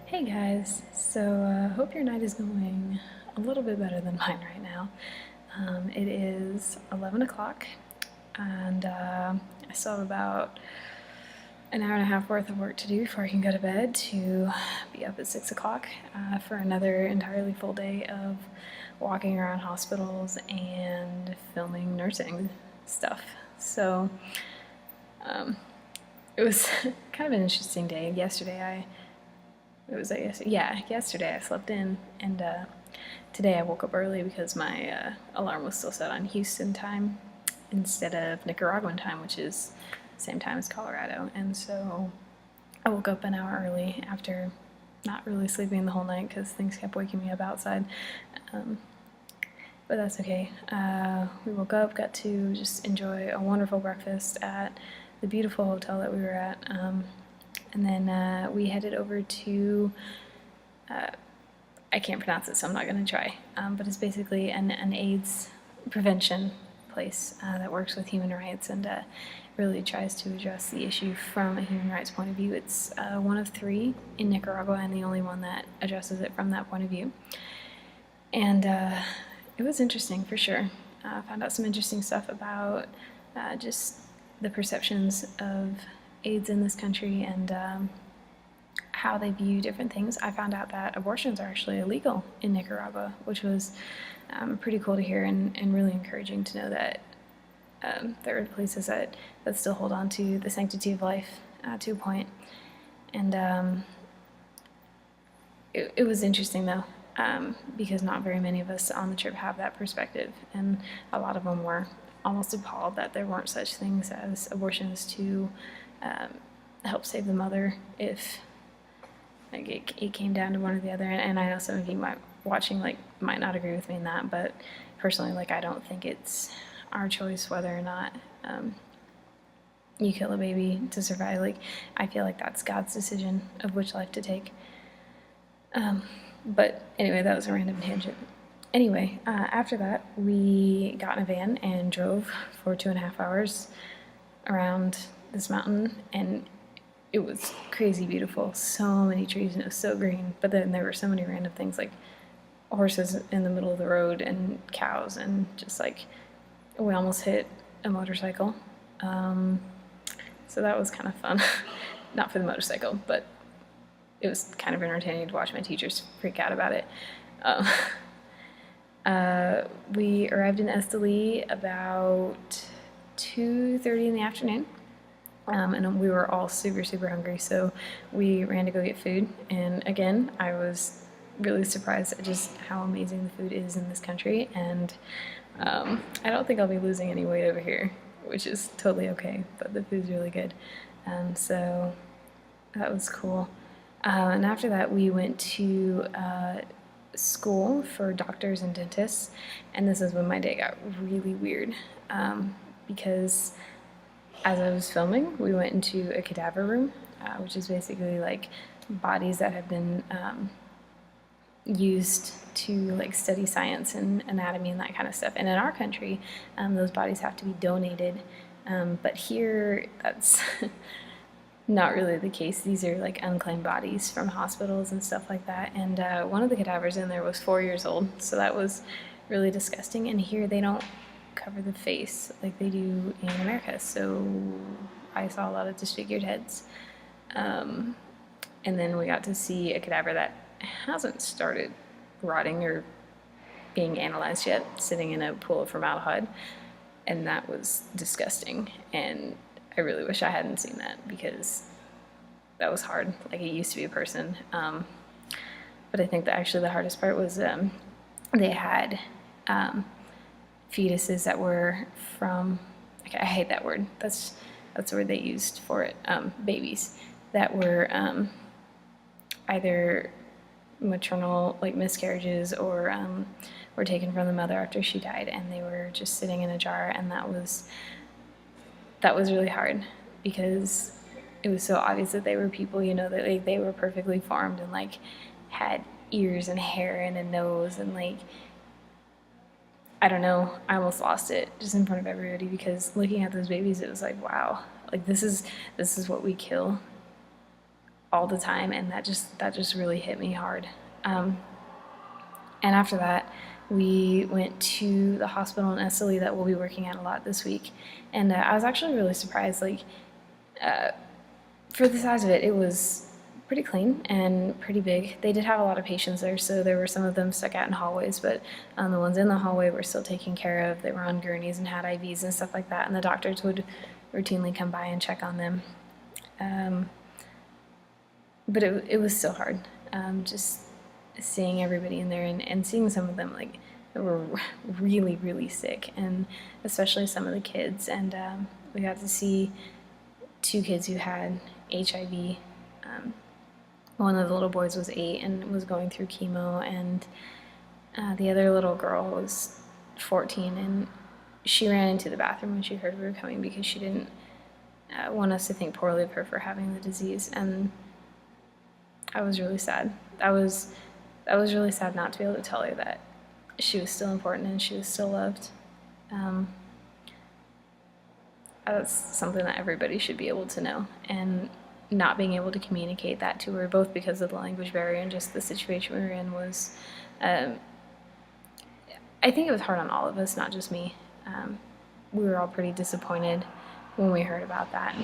Hey guys, so hope your night is going a little bit better than mine right now. It is 11 o'clock and I still have about an hour and a half worth of work to do before I can go to bed to be up at 6 o'clock for another entirely full day of walking around hospitals and filming nursing stuff. So it was kind of an interesting day. Yesterday I slept in, and today I woke up early because my alarm was still set on Houston time instead of Nicaraguan time, which is the same time as Colorado. And so I woke up an hour early after not really sleeping the whole night because things kept waking me up outside. But that's okay. We woke up, got to just enjoy a wonderful breakfast at the beautiful hotel that we were at. And then we headed over to, I can't pronounce it, so I'm not going to try, but it's basically an AIDS prevention place that works with human rights and really tries to address the issue from a human rights point of view. It's one of three in Nicaragua and the only one that addresses it from that point of view. And it was interesting for sure. Found out some interesting stuff about just the perceptions of AIDS in this country and how they view different things. I found out that abortions are actually illegal in Nicaragua, which was pretty cool to hear and really encouraging to know that there are places that still hold on to the sanctity of life to a point. And it was interesting though, because not very many of us on the trip have that perspective, and a lot of them were almost appalled that there weren't such things as abortions to help save the mother if it came down to one or the other. And I know some of you watching might not agree with me in that, but personally, I don't think it's our choice whether or not you kill a baby to survive. I feel like that's God's decision of which life to take. But anyway, that was a random tangent. Anyway, after that, we got in a van and drove for 2.5 hours around this mountain, and it was crazy beautiful. So many trees, and it was so green, but then there were so many random things like horses in the middle of the road and cows, and just we almost hit a motorcycle. So that was kind of fun. Not for the motorcycle, but it was kind of entertaining to watch my teachers freak out about it. We arrived in Esteli about 2:30 in the afternoon, and we were all super, super hungry, so we ran to go get food. And again, I was really surprised at just how amazing the food is in this country, and I don't think I'll be losing any weight over here, which is totally okay, but the food's really good. So that was cool. And after that, we went to school for doctors and dentists, and this is when my day got really weird, because as I was filming, we went into a cadaver room, which is basically bodies that have been used to study science and anatomy and that kind of stuff. And in our country, those bodies have to be donated, but here that's not really the case. These are unclaimed bodies from hospitals and stuff like that. And one of the cadavers in there was 4 years old, so that was really disgusting. And here they don't cover the face like they do in America, so I saw a lot of disfigured heads. And then we got to see a cadaver that hasn't started rotting or being analyzed yet, sitting in a pool of formaldehyde, and that was disgusting. And I really wish I hadn't seen that because that was hard. It used to be a person. But I think that actually the hardest part was they had fetuses that were from, I hate that word. That's the word they used for it. Babies that were either maternal miscarriages or were taken from the mother after she died, and they were just sitting in a jar, and that was really hard because it was so obvious that they were people, that they were perfectly formed and had ears and hair and a nose, and I don't know, I almost lost it just in front of everybody because looking at those babies, it was wow, this is what we kill all the time, and that just really hit me hard. And after that, we went to the hospital in Esteli that we'll be working at a lot this week, and I was actually really surprised. Like, for the size of it, it was pretty clean and pretty big. They did have a lot of patients there, so there were some of them stuck out in hallways, but the ones in the hallway were still taken care of. They were on gurneys and had IVs and stuff like that, and the doctors would routinely come by and check on them. But it was still hard, just seeing everybody in there and seeing some of them, like, that were really, really sick, and especially some of the kids. And we got to see 2 kids who had HIV. One of the little boys was 8 and was going through chemo, and the other little girl was 14, and she ran into the bathroom when she heard we were coming because she didn't want us to think poorly of her for having the disease. And I was really sad. I was really sad not to be able to tell her that she was still important and she was still loved. That's something that everybody should be able to know, and not being able to communicate that to her, both because of the language barrier and just the situation we were in, was, I think it was hard on all of us, not just me. We were all pretty disappointed when we heard about that.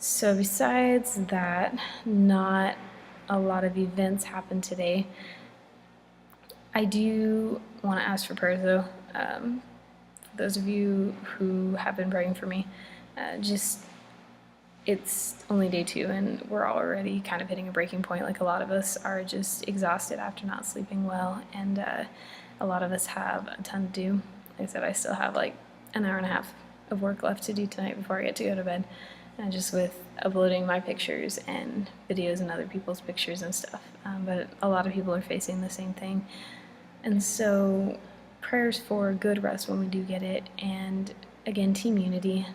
So besides that, not a lot of events happened today. I do want to ask for prayers, though. For those of you who have been praying for me, it's only day 2 and we're already kind of hitting a breaking point. Like, a lot of us are just exhausted after not sleeping well, and a lot of us have a ton to do. Like I said, I still have like an hour and a half of work left to do tonight before I get to go to bed, just with uploading my pictures and videos and other people's pictures and stuff. But a lot of people are facing the same thing, and so prayers for good rest when we do get it, and again, team unity,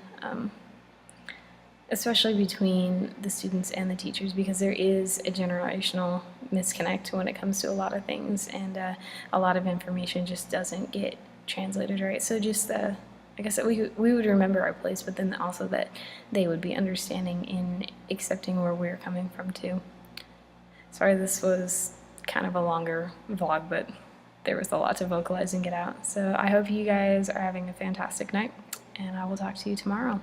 especially between the students and the teachers, because there is a generational misconnect when it comes to a lot of things, and a lot of information just doesn't get translated right. So just like I said, we would remember our place, but then also that they would be understanding in accepting where we're coming from too. Sorry, this was kind of a longer vlog, but there was a lot to vocalize and get out. So I hope you guys are having a fantastic night, and I will talk to you tomorrow.